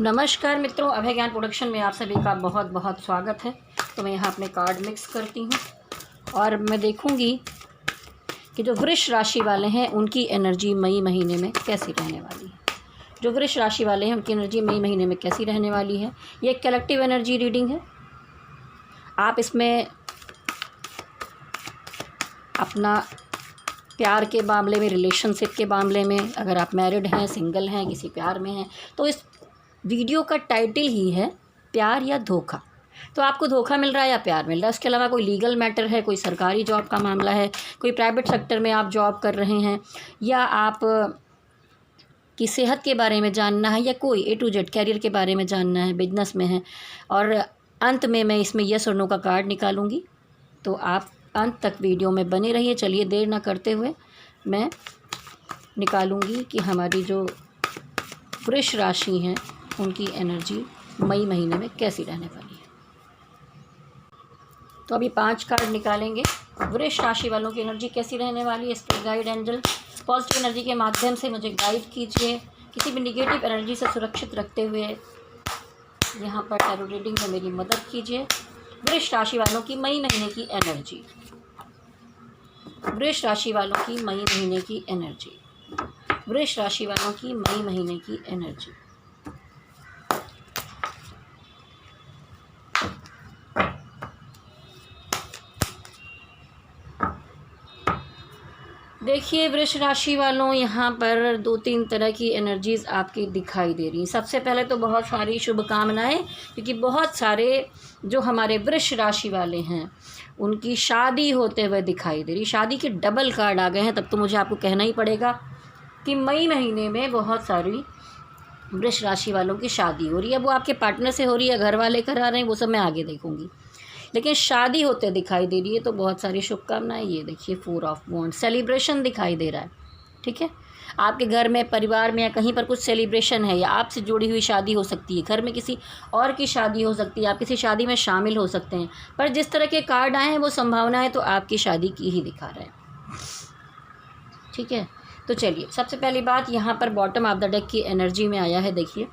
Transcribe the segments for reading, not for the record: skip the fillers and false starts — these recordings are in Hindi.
नमस्कार मित्रों, अभय ज्ञान प्रोडक्शन में आप सभी का बहुत बहुत स्वागत है। तो मैं यहाँ अपने कार्ड मिक्स करती हूँ और मैं देखूँगी कि जो वृष राशि वाले हैं उनकी एनर्जी मई महीने में कैसी रहने वाली है। जो वृष राशि वाले हैं उनकी एनर्जी मई महीने में कैसी रहने वाली है। ये एक कलेक्टिव एनर्जी रीडिंग है। आप इसमें अपना प्यार के मामले में, रिलेशनशिप के मामले में, अगर आप मैरिड हैं, सिंगल हैं, किसी प्यार में हैं, तो इस वीडियो का टाइटल ही है प्यार या धोखा। तो आपको धोखा मिल रहा है या प्यार मिल रहा है। उसके अलावा कोई लीगल मैटर है, कोई सरकारी जॉब का मामला है, कोई प्राइवेट सेक्टर में आप जॉब कर रहे हैं, या आप की सेहत के बारे में जानना है, या कोई A to Z कैरियर के बारे में जानना है, बिजनेस में है। और अंत में मैं इसमें यस और नो का कार्ड निकालूंगी। तो आप अंत तक वीडियो में बने रहिए। चलिए देर ना करते हुए मैं निकालूंगी कि हमारी जो वृष राशि हैं उनकी एनर्जी मई महीने में कैसी रहने वाली है। तो अभी 5 कार्ड निकालेंगे। वृष राशि वालों की एनर्जी कैसी रहने वाली है। Spirit guide angel positive energy के माध्यम से मुझे गाइड कीजिए। किसी भी निगेटिव एनर्जी से सुरक्षित रखते हुए यहाँ पर टैरो रीडिंग में मेरी मदद कीजिए। वृष राशि वालों की मई महीने की एनर्जी। वृष राशि वालों की मई महीने की एनर्जी। वृष राशि वालों की मई महीने की एनर्जी। देखिए वृष राशि वालों, यहाँ पर 2-3 तरह की एनर्जीज़ आपकी दिखाई दे रही हैं। सबसे पहले तो बहुत सारी शुभकामनाएं, क्योंकि बहुत सारे जो हमारे वृष राशि वाले हैं उनकी शादी होते हुए दिखाई दे रही। शादी के डबल कार्ड आ गए हैं। तब तो मुझे आपको कहना ही पड़ेगा कि मई महीने में बहुत सारी वृष राशि वालों की शादी हो रही है। वो आपके पार्टनर से हो रही है, घर वाले करा रहे हैं, वो सब मैं आगे देखूँगी, लेकिन शादी होते दिखाई दे रही है। तो बहुत सारी शुभकामनाएं। ये देखिए 4 ऑफ वॉन्ड्स, सेलिब्रेशन दिखाई दे रहा है। ठीक है, आपके घर में, परिवार में या कहीं पर कुछ सेलिब्रेशन है, या आपसे जुड़ी हुई शादी हो सकती है, घर में किसी और की शादी हो सकती है, आप किसी शादी में शामिल हो सकते हैं। पर जिस तरह के कार्ड आए हैं वो संभावनाएं तो आपकी शादी की ही दिखा रहे हैं। ठीक है, तो चलिए सबसे पहली बात यहाँ पर बॉटम ऑफ द डेक की एनर्जी में आया है। देखिए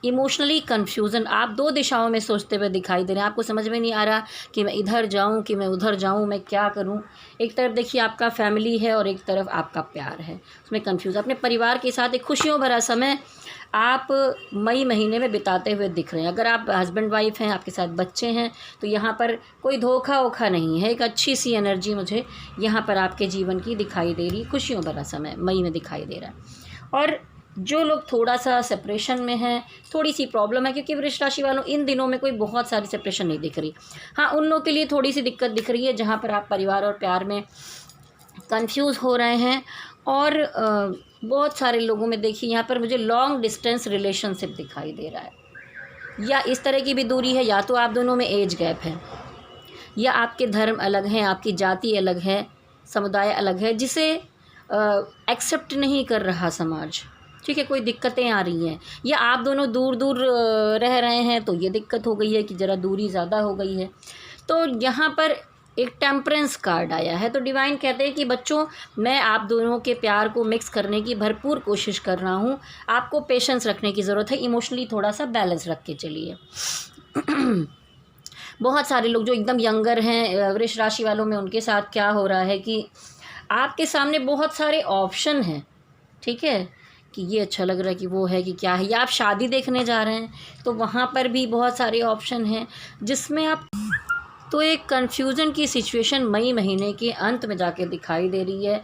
इमोशनली कन्फ्यूज़न, आप 2 दिशाओं में सोचते हुए दिखाई दे रहे हैं। आपको समझ में नहीं आ रहा कि मैं इधर जाऊं कि मैं उधर जाऊं, मैं क्या करूं। एक तरफ देखिए आपका फैमिली है और एक तरफ आपका प्यार है, उसमें कन्फ्यूज़। अपने परिवार के साथ एक खुशियों भरा समय आप मई महीने में बिताते हुए दिख रहे हैं। अगर आप हस्बैंड वाइफ हैं, आपके साथ बच्चे हैं, तो यहाँ पर कोई धोखा वोखा नहीं है। एक अच्छी सी एनर्जी मुझे यहाँ पर आपके जीवन की दिखाई दे रही। खुशियों भरा समय मई में दिखाई दे रहा है। और जो लोग थोड़ा सा सेपरेशन में हैं, थोड़ी सी प्रॉब्लम है, क्योंकि वृष राशि वालों इन दिनों में कोई बहुत सारी सेपरेशन नहीं दिख रही। हाँ, उन लोगों के लिए थोड़ी सी दिक्कत दिख रही है जहाँ पर आप परिवार और प्यार में कंफ्यूज हो रहे हैं। और बहुत सारे लोगों में देखिए यहाँ पर मुझे लॉन्ग डिस्टेंस रिलेशनशिप दिखाई दे रहा है, या इस तरह की भी दूरी है। या तो आप दोनों में एज गैप है, या आपके धर्म अलग हैं, आपकी जाति अलग है, समुदाय अलग है, जिसे एक्सेप्ट नहीं कर रहा समाज। ठीक है, कोई दिक्कतें आ रही हैं, या आप दोनों दूर दूर रह रहे हैं, तो ये दिक्कत हो गई है कि ज़रा दूरी ज़्यादा हो गई है। तो यहाँ पर एक टेम्परेंस कार्ड आया है। तो डिवाइन कहते हैं कि बच्चों, मैं आप दोनों के प्यार को मिक्स करने की भरपूर कोशिश कर रहा हूँ। आपको पेशेंस रखने की ज़रूरत है, इमोशनली थोड़ा सा बैलेंस रख के चलिए। बहुत सारे लोग जो एकदम यंगर हैं वृष राशि वालों में, उनके साथ क्या हो रहा है कि आपके सामने बहुत सारे ऑप्शन हैं। ठीक है, कि ये अच्छा लग रहा है, कि वो है, कि क्या है, या आप शादी देखने जा रहे हैं तो वहाँ पर भी बहुत सारे ऑप्शन हैं जिसमें आप, तो एक कन्फ्यूज़न की सिचुएशन मई महीने के अंत में जाके दिखाई दे रही है।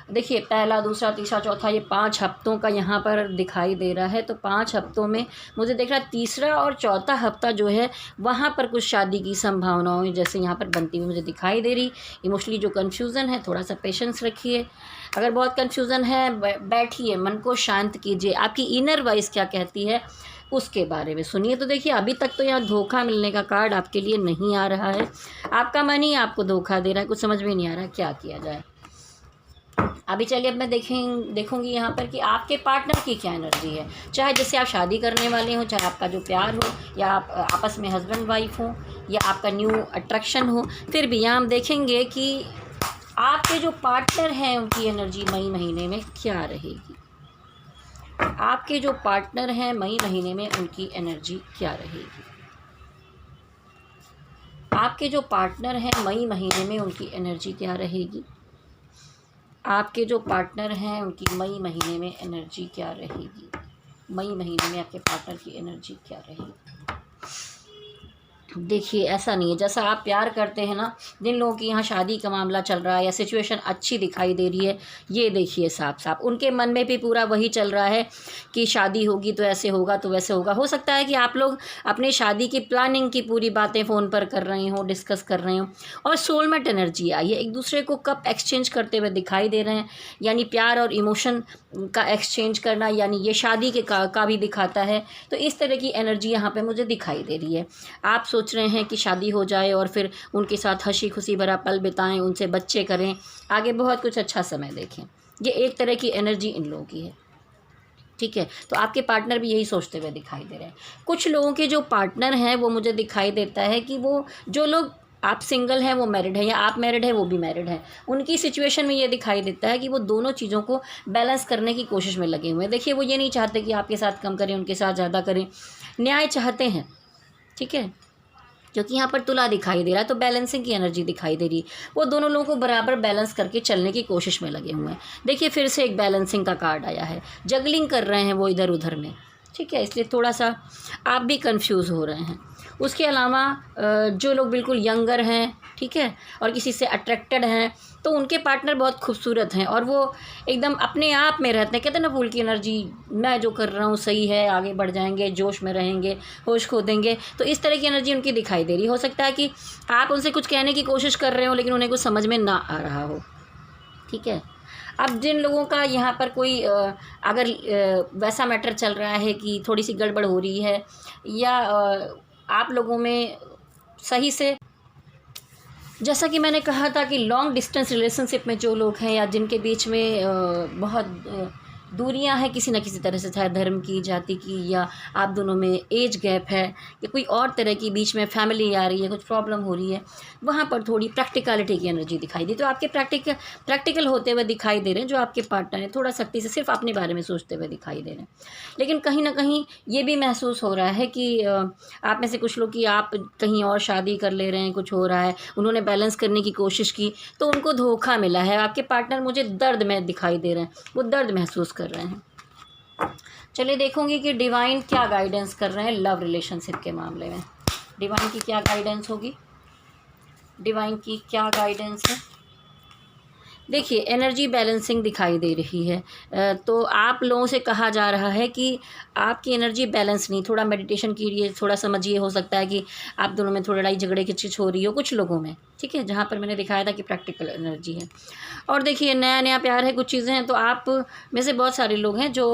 देखिए पहला, दूसरा, तीसरा, चौथा, ये 5 हफ्तों का यहाँ पर दिखाई दे रहा है। तो 5 हफ्तों में मुझे देख रहा है तीसरा और चौथा हफ्ता जो है वहाँ पर कुछ शादी की संभावनाएं जैसे यहाँ पर बनती हुई मुझे दिखाई दे रही। इमोशनली जो कन्फ्यूज़न है, थोड़ा सा पेशेंस रखिए। अगर बहुत कन्फ्यूज़न है, बैठिए, मन को शांत कीजिए, आपकी इनर वॉइस क्या कहती है उसके बारे में सुनिए। तो देखिए अभी तक तो यहाँ धोखा मिलने का कार्ड आपके लिए नहीं आ रहा है। आपका मन ही आपको धोखा दे रहा है, कुछ समझ में नहीं आ रहा क्या किया जाए। अभी चलिए अब मैं देखूंगी यहाँ पर कि आपके पार्टनर की क्या एनर्जी है। चाहे जिससे आप शादी करने वाले हो, चाहे आपका जो प्यार हो, या आप आपस में हस्बैंड वाइफ हो, या आपका न्यू अट्रैक्शन हो, फिर भी यहाँ हम देखेंगे कि आपके जो पार्टनर हैं उनकी एनर्जी मई महीने में क्या रहेगी। आपके जो पार्टनर हैं मई महीने में उनकी एनर्जी क्या रहेगी? आपके जो पार्टनर हैं मई महीने में उनकी एनर्जी क्या रहेगी? आपके जो पार्टनर हैं उनकी मई महीने में एनर्जी क्या रहेगी? मई महीने में आपके पार्टनर की एनर्जी क्या रहेगी? देखिए, ऐसा नहीं है, जैसा आप प्यार करते हैं ना, जिन लोगों की यहाँ शादी का मामला चल रहा है या सिचुएशन अच्छी दिखाई दे रही है, ये देखिए साफ साफ उनके मन में भी पूरा वही चल रहा है कि शादी होगी तो ऐसे होगा तो वैसे होगा। हो सकता है कि आप लोग अपनी शादी की प्लानिंग की पूरी बातें फ़ोन पर कर रहे हो, डिस्कस कर रहे हो, और सोलमेट एनर्जी आई है, एक दूसरे को कप एक्सचेंज करते हुए दिखाई दे रहे हैं, यानी प्यार और इमोशन का एक्सचेंज करना, यानी ये शादी के का भी दिखाता है। तो इस तरह की एनर्जी यहाँ पे मुझे दिखाई दे रही है। आप सोच रहे हैं कि शादी हो जाए और फिर उनके साथ हंसी खुशी भरा पल बिताएं, उनसे बच्चे करें, आगे बहुत कुछ अच्छा समय देखें। ये एक तरह की एनर्जी इन लोगों की है, ठीक है। तो आपके पार्टनर भी यही सोचते हुए दिखाई दे रहे हैं। कुछ लोगों के जो पार्टनर हैं वो मुझे दिखाई देता है कि वो जो लोग, आप सिंगल हैं वो मैरिड है, या आप मैरिड है वो भी मैरिड है, उनकी सिचुएशन में ये दिखाई देता है कि वो दोनों चीज़ों को बैलेंस करने की कोशिश में लगे हुए हैं। देखिए, वो ये नहीं चाहते कि आपके साथ कम करें, उनके साथ ज़्यादा करें, न्याय चाहते हैं, ठीक है। क्योंकि यहाँ पर तुला दिखाई दे रहा है तो बैलेंसिंग की एनर्जी दिखाई दे रही है। वो दोनों लोगों को बराबर बैलेंस करके चलने की कोशिश में लगे हुए हैं। देखिए, फिर से एक बैलेंसिंग का कार्ड आया है, जगलिंग कर रहे हैं वो इधर उधर में, ठीक है। इसलिए थोड़ा सा आप भी कंफ्यूज हो रहे हैं। उसके अलावा जो लोग बिल्कुल यंगर हैं, ठीक है, और किसी से अट्रैक्टेड हैं, तो उनके पार्टनर बहुत खूबसूरत हैं और वो एकदम अपने आप में रहते हैं। कहते हैं ना, फूल की एनर्जी, मैं जो कर रहा हूँ सही है, आगे बढ़ जाएंगे, जोश में रहेंगे, होश खो देंगे। तो इस तरह की एनर्जी उनकी दिखाई दे रही। हो सकता है कि आप उनसे कुछ कहने की कोशिश कर रहे हो लेकिन उन्हें कुछ समझ में ना आ रहा हो, ठीक है। अब जिन लोगों का यहाँ पर कोई अगर वैसा मैटर चल रहा है कि थोड़ी सी गड़बड़ हो रही है, या आप लोगों में सही से, जैसा कि मैंने कहा था कि लॉन्ग डिस्टेंस रिलेशनशिप में जो लोग हैं या जिनके बीच में बहुत दूरियां हैं किसी न किसी तरह से, चाहे धर्म की, जाति की, या आप दोनों में एज गैप है, या कोई और तरह की बीच में फैमिली आ रही है, कुछ प्रॉब्लम हो रही है, वहाँ पर थोड़ी प्रैक्टिकलिटी की एनर्जी दिखाई दी। तो आपके प्रैक्टिकल होते हुए दिखाई दे रहे हैं जो आपके पार्टनर हैं, थोड़ा सख्ती से सिर्फ अपने बारे में सोचते हुए दिखाई दे रहे हैं। लेकिन कहीं ना कहीं ये भी महसूस हो रहा है कि आप में से कुछ लोग, कि आप कहीं और शादी कर ले रहे हैं, कुछ हो रहा है, उन्होंने बैलेंस करने की कोशिश की तो उनको धोखा मिला है। आपके पार्टनर मुझे दर्द में दिखाई दे रहे हैं, वो दर्द महसूस कर रहे हैं। चलिए देखूंगी कि डिवाइन क्या गाइडेंस कर रहे हैं लव रिलेशनशिप के मामले में। डिवाइन की क्या गाइडेंस होगी, डिवाइन की क्या गाइडेंस है। देखिए, एनर्जी बैलेंसिंग दिखाई दे रही है। तो आप लोगों से कहा जा रहा है कि आपकी एनर्जी बैलेंस नहीं, थोड़ा मेडिटेशन कीजिए, थोड़ा समझिए। हो सकता है कि आप दोनों में थोड़ी लड़ाई झगड़े की चीज़ हो रही हो कुछ लोगों में, ठीक है, जहाँ पर मैंने दिखाया था कि प्रैक्टिकल एनर्जी है। और देखिए, नया नया प्यार है, कुछ चीज़ें हैं। तो आप में से बहुत सारे लोग हैं जो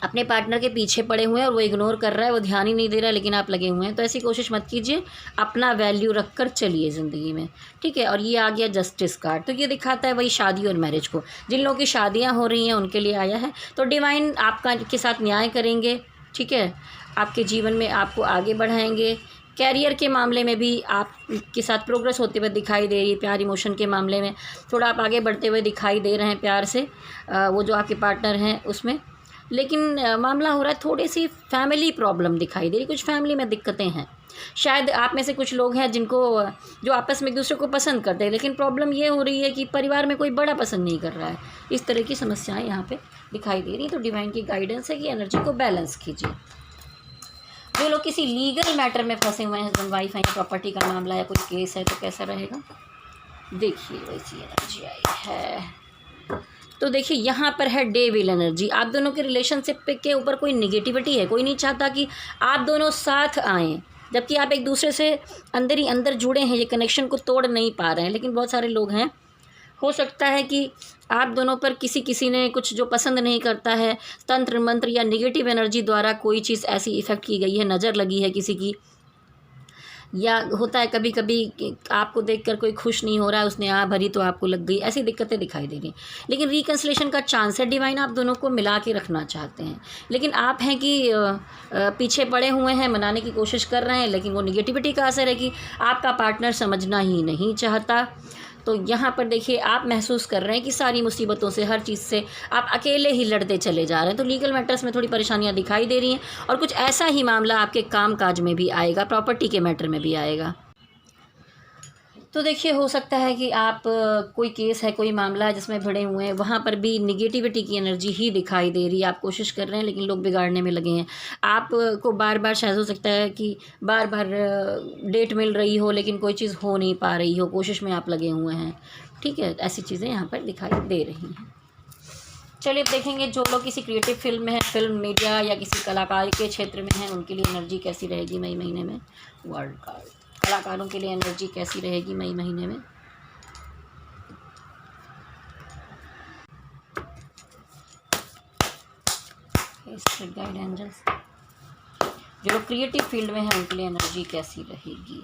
अपने पार्टनर के पीछे पड़े हुए हैं और वो इग्नोर कर रहा है, वो ध्यान ही नहीं दे रहा है, लेकिन आप लगे हुए हैं। तो ऐसी कोशिश मत कीजिए, अपना वैल्यू रख कर चलिए ज़िंदगी में, ठीक है। और ये आ गया जस्टिस कार्ड, तो ये दिखाता है वही शादी और मैरिज को। जिन लोगों की शादियाँ हो रही हैं उनके लिए आया है। तो डिवाइन आपका के साथ न्याय करेंगे, ठीक है, आपके जीवन में आपको आगे बढ़ाएंगे। कैरियर के मामले में भी आपके साथ प्रोग्रेस होते हुए दिखाई दे रही है। प्यार इमोशन के मामले में थोड़ा आप आगे बढ़ते हुए दिखाई दे रहे हैं प्यार से, वो जो आपके पार्टनर हैं उसमें। लेकिन मामला हो रहा है, थोड़ी सी फैमिली प्रॉब्लम दिखाई दे रही, कुछ फैमिली में दिक्कतें हैं। शायद आप में से कुछ लोग हैं जिनको, जो आपस में एक दूसरे को पसंद करते हैं, लेकिन प्रॉब्लम ये हो रही है कि परिवार में कोई बड़ा पसंद नहीं कर रहा है। इस तरह की समस्याएं यहाँ पे दिखाई दे रही। तो डिवाइन की गाइडेंस है कि एनर्जी को बैलेंस कीजिए। जो लोग किसी लीगल मैटर में फंसे हुए हैं, हस्बैंड वाइफ हैं, या प्रॉपर्टी का मामला या कोई केस है, तो कैसा रहेगा। देखिए, वैसी एनर्जी आई है। तो देखिए, यहाँ पर है डेविल एनर्जी। आप दोनों के रिलेशनशिप के ऊपर कोई निगेटिविटी है, कोई नहीं चाहता कि आप दोनों साथ आएँ, जबकि आप एक दूसरे से अंदर ही अंदर जुड़े हैं, ये कनेक्शन को तोड़ नहीं पा रहे हैं। लेकिन बहुत सारे लोग हैं, हो सकता है कि आप दोनों पर किसी ने कुछ जो पसंद नहीं करता है, तंत्र मंत्र या निगेटिव एनर्जी द्वारा कोई चीज़ ऐसी इफ़ेक्ट की गई है, नज़र लगी है किसी की, या होता है कभी कभी आपको देखकर कोई खुश नहीं हो रहा है, उसने भरी तो आपको लग गई, ऐसी दिक्कतें दिखाई दे रही। लेकिन रिकन्सिलेशन का चांस है। डिवाइन आप दोनों को मिला के रखना चाहते हैं, लेकिन आप हैं कि पीछे पड़े हुए हैं, मनाने की कोशिश कर रहे हैं, लेकिन वो निगेटिविटी का असर है कि आपका पार्टनर समझना ही नहीं चाहता। तो यहाँ पर देखिए आप महसूस कर रहे हैं कि सारी मुसीबतों से, हर चीज़ से आप अकेले ही लड़ते चले जा रहे हैं। तो लीगल मैटर्स में थोड़ी परेशानियाँ दिखाई दे रही हैं और कुछ ऐसा ही मामला आपके काम काज में भी आएगा, प्रॉपर्टी के मैटर में भी आएगा। तो देखिए हो सकता है कि आप कोई केस है, कोई मामला है जिसमें भिड़े हुए हैं, वहाँ पर भी निगेटिविटी की एनर्जी ही दिखाई दे रही है। आप कोशिश कर रहे हैं लेकिन लोग बिगाड़ने में लगे हैं। आपको बार बार शायद हो सकता है कि बार बार डेट मिल रही हो लेकिन कोई चीज़ हो नहीं पा रही हो, कोशिश में आप लगे हुए हैं। ठीक है, ऐसी चीज़ें यहाँ पर दिखाई दे रही हैं। चलिए अब देखेंगे जो लोग किसी क्रिएटिव फील्ड में हैं, फिल्म मीडिया या किसी कलाकारी के क्षेत्र में हैं, उनके लिए एनर्जी कैसी रहेगी मई महीने में। वर्ल्ड कार्ड, कलाकारों के लिए एनर्जी कैसी रहेगी मई महीने में। गाइड एंजल्स, जो लोग क्रिएटिव फील्ड में हैं उनके लिए एनर्जी कैसी रहेगी।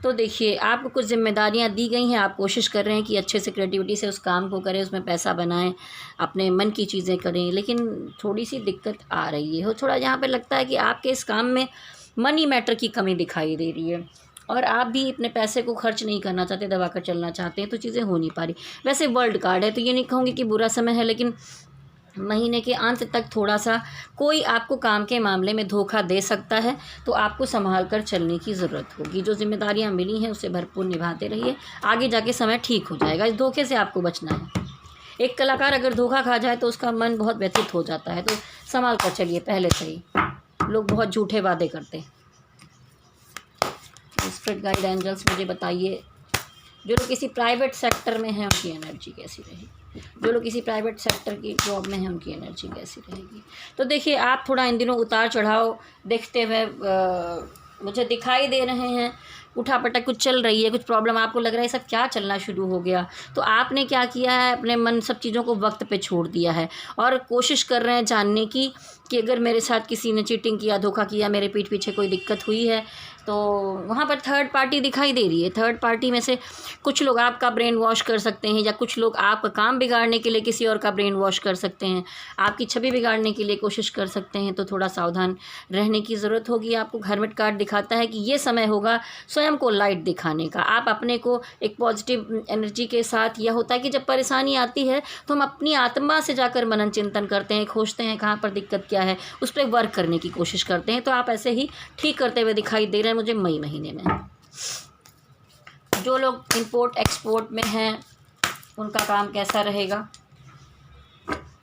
तो देखिए आपको कुछ जिम्मेदारियां दी गई हैं, आप कोशिश कर रहे हैं कि अच्छे से क्रिएटिविटी से उस काम को करें, उसमें पैसा बनाएं, अपने मन की चीज़ें करें, लेकिन थोड़ी सी दिक्कत आ रही है। थोड़ा यहाँ पे लगता है कि आपके इस काम में मनी मैटर की कमी दिखाई दे रही है और आप भी अपने पैसे को खर्च नहीं करना चाहते, दबा कर चलना चाहते हैं, तो चीज़ें हो नहीं पा रही। वैसे वर्ल्ड कार्ड है तो ये नहीं कहूँगी कि बुरा समय है, लेकिन महीने के अंत तक थोड़ा सा कोई आपको काम के मामले में धोखा दे सकता है, तो आपको संभाल कर चलने की ज़रूरत होगी। जो जिम्मेदारियां मिली हैं उसे भरपूर निभाते रहिए, आगे जाके समय ठीक हो जाएगा। इस धोखे से आपको बचना है। एक कलाकार अगर धोखा खा जाए तो उसका मन बहुत व्यथित हो जाता है, तो संभाल कर चलिए पहले से ही। लोग बहुत झूठे वादे करते हैं। स्पिरिट गाइड एंजल्स मुझे बताइए जो लोग किसी प्राइवेट सेक्टर में हैं उनकी एनर्जी कैसी रहेगी। जो लोग किसी प्राइवेट सेक्टर की जॉब में हैं उनकी एनर्जी कैसी रहेगी। तो देखिए आप थोड़ा इन दिनों उतार चढ़ाव देखते हुए मुझे दिखाई दे रहे हैं। उठापटक कुछ चल रही है, कुछ प्रॉब्लम, आपको लग रहा है सब क्या चलना शुरू हो गया। तो आपने क्या किया है, अपने मन सब चीज़ों को वक्त पे छोड़ दिया है और कोशिश कर रहे हैं जानने की कि अगर मेरे साथ किसी ने चीटिंग किया, धोखा किया, मेरे पीठ पीछे कोई दिक्कत हुई है, तो वहाँ पर थर्ड पार्टी दिखाई दे रही है। थर्ड पार्टी में से कुछ लोग आपका ब्रेन वॉश कर सकते हैं या कुछ लोग आपका काम बिगाड़ने के लिए किसी और का ब्रेन वॉश कर सकते हैं, आपकी छवि बिगाड़ने के लिए कोशिश कर सकते हैं। तो थोड़ा सावधान रहने की ज़रूरत होगी। आपको हर्मिट कार्ड दिखाता है कि ये समय होगा स्वयं को लाइट दिखाने का। आप अपने को एक पॉजिटिव एनर्जी के साथ, यह होता है कि जब परेशानी आती है तो हम अपनी आत्मा से जाकर मनन चिंतन करते हैं, खोजते हैं कहाँ पर दिक्कत क्या है, उस पर वर्क करने की कोशिश करते हैं। तो आप ऐसे ही ठीक करते हुए दिखाई दे रहे हैं मुझे मई महीने में। जो लोग इंपोर्ट एक्सपोर्ट में हैं उनका काम कैसा रहेगा।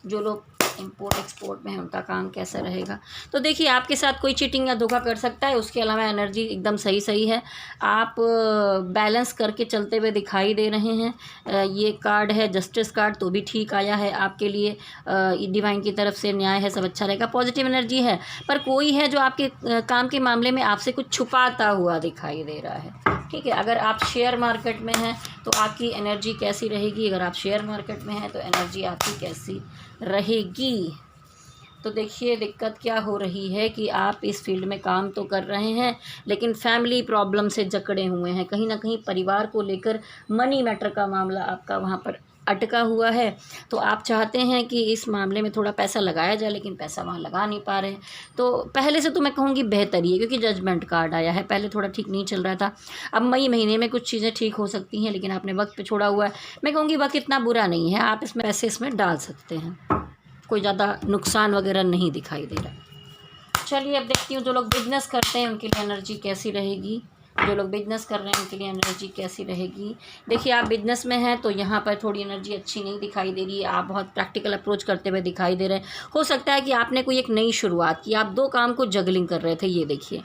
जो लोग इंपोर्ट एक्सपोर्ट में है उनका काम कैसा रहेगा। तो देखिए आपके साथ कोई चीटिंग या धोखा कर सकता है, उसके अलावा एनर्जी एकदम सही है। आप बैलेंस करके चलते हुए दिखाई दे रहे हैं। ये कार्ड है जस्टिस कार्ड, तो भी ठीक आया है आपके लिए। डिवाइन की तरफ से न्याय है, सब अच्छा रहेगा, पॉजिटिव एनर्जी है। पर कोई है जो आपके काम के मामले में आपसे कुछ छुपाता हुआ दिखाई दे रहा है। ठीक है, अगर आप शेयर मार्केट में हैं तो आपकी एनर्जी कैसी रहेगी। अगर आप शेयर मार्केट में हैं तो एनर्जी आपकी कैसी रहेगी। तो देखिए दिक्कत क्या हो रही है कि आप इस फील्ड में काम तो कर रहे हैं लेकिन फैमिली प्रॉब्लम से जकड़े हुए हैं। कहीं ना कहीं परिवार को लेकर मनी मैटर का मामला आपका वहाँ पर अटका हुआ है। तो आप चाहते हैं कि इस मामले में थोड़ा पैसा लगाया जाए, लेकिन पैसा वहाँ लगा नहीं पा रहे हैं। तो पहले से तो मैं कहूँगी बेहतर ही है, क्योंकि जजमेंट कार्ड आया है। पहले थोड़ा ठीक नहीं चल रहा था, अब मई महीने में कुछ चीज़ें ठीक हो सकती हैं, लेकिन आपने वक्त पे छोड़ा हुआ है। मैं कहूँगी वक्त इतना बुरा नहीं है, आप इसमें पैसे इसमें डाल सकते हैं, कोई ज़्यादा नुकसान वगैरह नहीं दिखाई दे रहा। चलिए अब देखती हूँ जो लोग बिजनेस करते हैं उनके लिए एनर्जी कैसी रहेगी। जो लोग बिजनेस कर रहे हैं उनके लिए एनर्जी कैसी रहेगी। देखिए आप बिजनेस में हैं तो यहाँ पर थोड़ी एनर्जी अच्छी नहीं दिखाई दे रही है। आप बहुत प्रैक्टिकल अप्रोच करते हुए दिखाई दे रहे हैं। हो सकता है कि आपने कोई एक नई शुरुआत की, आप दो काम को जगलिंग कर रहे थे, ये देखिए।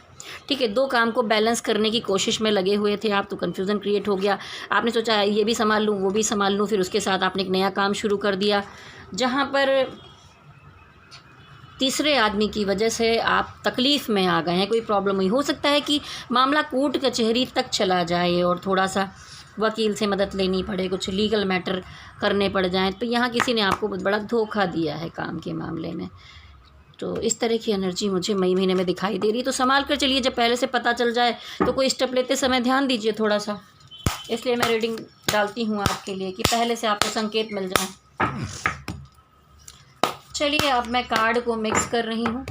ठीक है, दो काम को बैलेंस करने की कोशिश में लगे हुए थे आप, तो कन्फ्यूज़न क्रिएट हो गया। आपने सोचा ये भी संभाल लूँ वो भी संभाल लूँ, फिर उसके साथ आपने एक नया काम शुरू कर दिया जहाँ पर तीसरे आदमी की वजह से आप तकलीफ़ में आ गए हैं, कोई प्रॉब्लम हुई। हो सकता है कि मामला कोर्ट कचहरी तक चला जाए और थोड़ा सा वकील से मदद लेनी पड़े, कुछ लीगल मैटर करने पड़ जाएं। तो यहाँ किसी ने आपको बहुत बड़ा धोखा दिया है काम के मामले में। तो इस तरह की एनर्जी मुझे मई महीने में दिखाई दे रही। तो संभाल कर चलिए, जब पहले से पता चल जाए तो कोई स्टेप लेते समय ध्यान दीजिए थोड़ा सा। इसलिए मैं रीडिंग डालती हूँ आपके लिए कि पहले से आपको संकेत मिल जाए। चलिए अब मैं कार्ड को मिक्स कर रही हूँ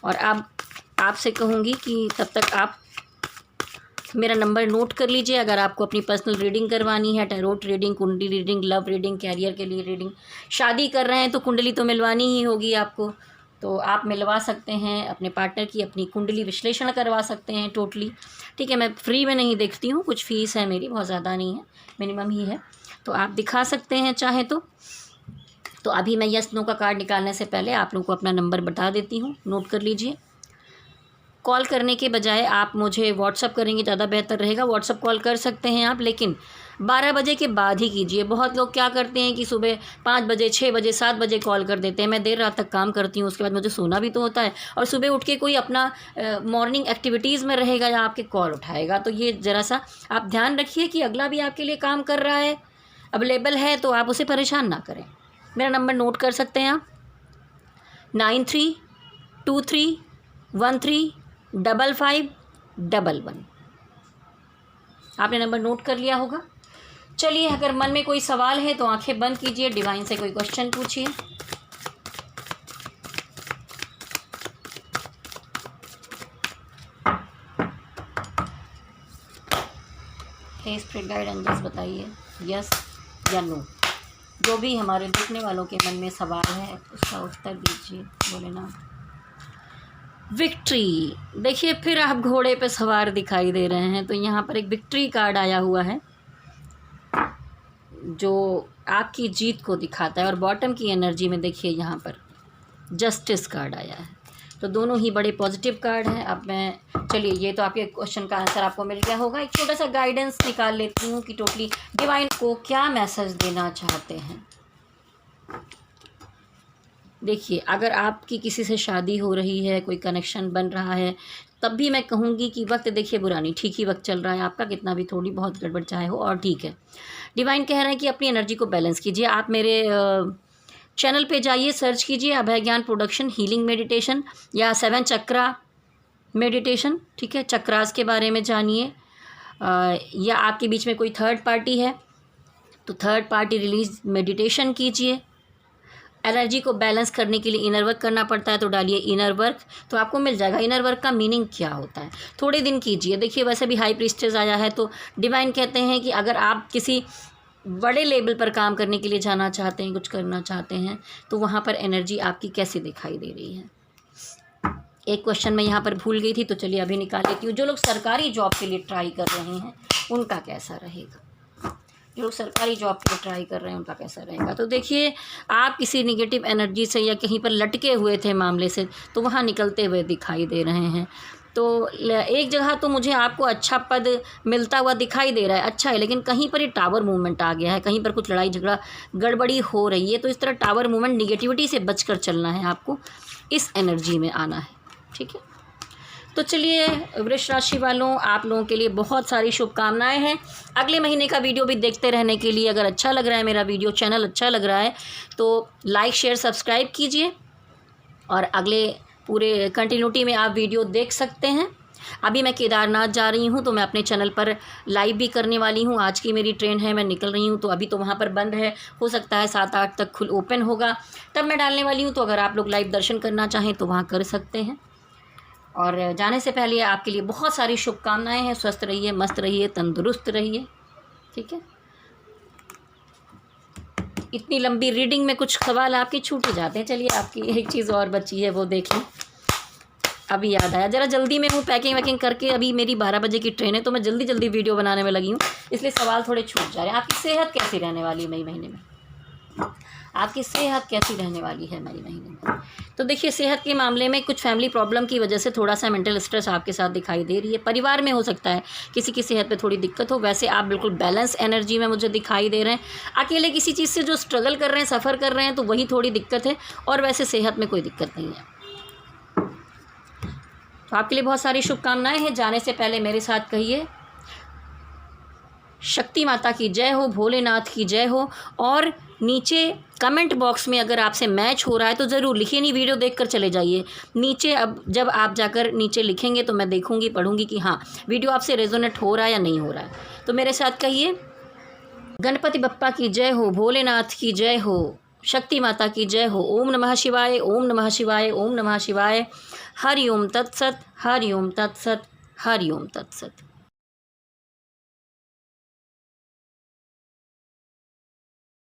और अब आपसे कहूँगी कि तब तक आप मेरा नंबर नोट कर लीजिए। अगर आपको अपनी पर्सनल रीडिंग करवानी है, टैरोट रीडिंग, कुंडली रीडिंग, लव रीडिंग, कैरियर के लिए रीडिंग, शादी कर रहे हैं तो कुंडली तो मिलवानी ही होगी आपको, तो आप मिलवा सकते हैं। अपने पार्टनर की अपनी कुंडली विश्लेषण करवा सकते हैं टोटली, ठीक है। मैं फ्री में नहीं देखती हूँ, कुछ फ़ीस है मेरी, बहुत ज़्यादा नहीं है, मिनिमम ही है, तो आप दिखा सकते हैं चाहे तो अभी मैं यस नो का कार्ड निकालने से पहले आप लोगों को अपना नंबर बता देती हूँ, नोट कर लीजिए। कॉल करने के बजाय आप मुझे व्हाट्सअप करेंगे ज़्यादा बेहतर रहेगा। व्हाट्सअप कॉल कर सकते हैं आप, लेकिन 12 बजे के बाद ही कीजिए। बहुत लोग क्या करते हैं कि सुबह 5 बजे, 6 बजे, 7 बजे कॉल कर देते हैं। मैं देर रात तक काम करती हूँ, उसके बाद मुझे सोना भी तो होता है, और सुबह उठ के कोई अपना मॉर्निंग एक्टिविटीज़ में रहेगा या आपके कॉल उठाएगा, तो ये ज़रा सा आप ध्यान रखिए कि अगला भी आपके लिए काम कर रहा है, अवेलेबल है, तो आप उसे परेशान ना करें। मेरा नंबर नोट कर सकते हैं आप, 9323135511। आपने नंबर नोट कर लिया होगा। चलिए, अगर मन में कोई सवाल है तो आंखें बंद कीजिए, डिवाइन से कोई क्वेश्चन पूछिए। हे स्पिरिट गाइड एंजल्स, बताइए यस या नो। जो भी हमारे देखने वालों के मन में सवाल है उसका उत्तर दीजिए। बोले ना विक्ट्री। देखिए, फिर आप घोड़े पे सवार दिखाई दे रहे हैं, तो यहाँ पर एक विक्ट्री कार्ड आया हुआ है जो आपकी जीत को दिखाता है, और बॉटम की एनर्जी में देखिए यहाँ पर जस्टिस कार्ड आया है, तो दोनों ही बड़े पॉजिटिव कार्ड हैं। अब मैं, चलिए, ये तो आपके क्वेश्चन का आंसर आपको मिल गया होगा। एक छोटा सा गाइडेंस निकाल लेती हूँ कि टोटली डिवाइन को क्या मैसेज देना चाहते हैं। देखिए, अगर आपकी किसी से शादी हो रही है, कोई कनेक्शन बन रहा है, तब भी मैं कहूँगी कि वक्त देखिए बुरा नहीं, ठीक ही वक्त चल रहा है आपका, कितना भी थोड़ी बहुत गड़बड़ चाहे हो, और ठीक है। डिवाइन कह रहे हैं कि अपनी एनर्जी को बैलेंस कीजिए। आप मेरे चैनल पे जाइए, सर्च कीजिए अभय ज्ञान प्रोडक्शन हीलिंग मेडिटेशन या 7 चक्रा मेडिटेशन, ठीक है। चक्रास के बारे में जानिए, या आपके बीच में कोई थर्ड पार्टी है तो थर्ड पार्टी रिलीज मेडिटेशन कीजिए। एनर्जी को बैलेंस करने के लिए इनर वर्क करना पड़ता है, तो डालिए इनर वर्क, तो आपको मिल जाएगा इनर वर्क का मीनिंग क्या होता है। थोड़े दिन कीजिए। देखिए, वैसे भी हाई प्रीस्टेस आया है, तो डिवाइन कहते हैं कि अगर आप किसी बड़े लेवल पर काम करने के लिए जाना चाहते हैं, कुछ करना चाहते हैं, तो वहाँ पर एनर्जी आपकी कैसे दिखाई दे रही है। एक क्वेश्चन मैं यहाँ पर भूल गई थी, तो चलिए अभी निकाल लेती हूँ। जो लोग सरकारी जॉब के लिए ट्राई कर रहे हैं उनका कैसा रहेगा, जो लोग सरकारी जॉब के लिए ट्राई कर रहे हैं उनका कैसा रहेगा। तो देखिए, आप किसी निगेटिव एनर्जी से या कहीं पर लटके हुए थे मामले से, तो वहाँ निकलते हुए दिखाई दे रहे हैं। तो एक जगह तो मुझे आपको अच्छा पद मिलता हुआ दिखाई दे रहा है, अच्छा है, लेकिन कहीं पर ये टावर मूवमेंट आ गया है, कहीं पर कुछ लड़ाई झगड़ा गड़बड़ी हो रही है, तो इस तरह टावर मूवमेंट, निगेटिविटी से बचकर चलना है आपको, इस एनर्जी में आना है, ठीक है। तो चलिए, वृष राशि वालों, आप लोगों के लिए बहुत सारी शुभकामनाएं हैं अगले महीने का वीडियो भी देखते रहने के लिए। अगर अच्छा लग रहा है मेरा वीडियो, चैनल अच्छा लग रहा है, तो लाइक शेयर सब्सक्राइब कीजिए, और अगले पूरे कंटिन्यूटी में आप वीडियो देख सकते हैं। अभी मैं केदारनाथ जा रही हूँ, तो मैं अपने चैनल पर लाइव भी करने वाली हूँ। आज की मेरी ट्रेन है, मैं निकल रही हूँ, तो अभी तो वहाँ पर बंद है, हो सकता है 7-8 तक ओपन होगा, तब मैं डालने वाली हूँ। तो अगर आप लोग लाइव दर्शन करना चाहें तो वहाँ कर सकते हैं। और जाने से पहले आपके लिए बहुत सारी शुभकामनाएं हैं। स्वस्थ रहिए, मस्त रहिए, तंदुरुस्त रहिए, ठीक है। इतनी लंबी रीडिंग में कुछ सवाल आपके छूट जाते हैं। चलिए, आपकी एक चीज़ और बची है, वो देख लें। अभी याद आया, ज़रा जल्दी में हूँ, पैकिंग वैकिंग करके, अभी मेरी 12 बजे की ट्रेन है, तो मैं जल्दी जल्दी वीडियो बनाने में लगी हूँ, इसलिए सवाल थोड़े छूट जा रहे हैं। आपकी सेहत कैसी रहने वाली है मई महीने में? आपकी सेहत कैसी रहने वाली है मई महीने में? तो देखिए, सेहत के मामले में कुछ फैमिली प्रॉब्लम की वजह से थोड़ा सा मेंटल स्ट्रेस आपके साथ दिखाई दे रही है। परिवार में हो सकता है किसी की सेहत पे थोड़ी दिक्कत हो। वैसे आप बिल्कुल बैलेंस एनर्जी में मुझे दिखाई दे रहे हैं। अकेले किसी चीज़ से जो स्ट्रगल कर रहे हैं, सफ़र कर रहे हैं, तो वही थोड़ी दिक्कत है, और वैसे सेहत में कोई दिक्कत नहीं है। तो आपके लिए बहुत सारी शुभकामनाएं हैं। जाने से पहले मेरे साथ कहिए, शक्ति माता की जय हो, भोलेनाथ की जय हो। और नीचे कमेंट बॉक्स में अगर आपसे मैच हो रहा है तो ज़रूर लिखिए, नहीं वीडियो देखकर चले जाइए नीचे। अब जब आप जाकर नीचे लिखेंगे तो मैं देखूंगी, पढ़ूंगी कि हाँ, वीडियो आपसे रेजोनेट हो रहा है या नहीं हो रहा है। तो मेरे साथ कहिए, गणपति बप्पा की जय हो, भोलेनाथ की जय हो, शक्ति माता की जय हो। ओम नमः शिवाय, ओम नमः शिवाय, ओम नमः शिवाय। हरि ओम तत्सत, हरि ओम तत्सत, हरि ओम तत्सत।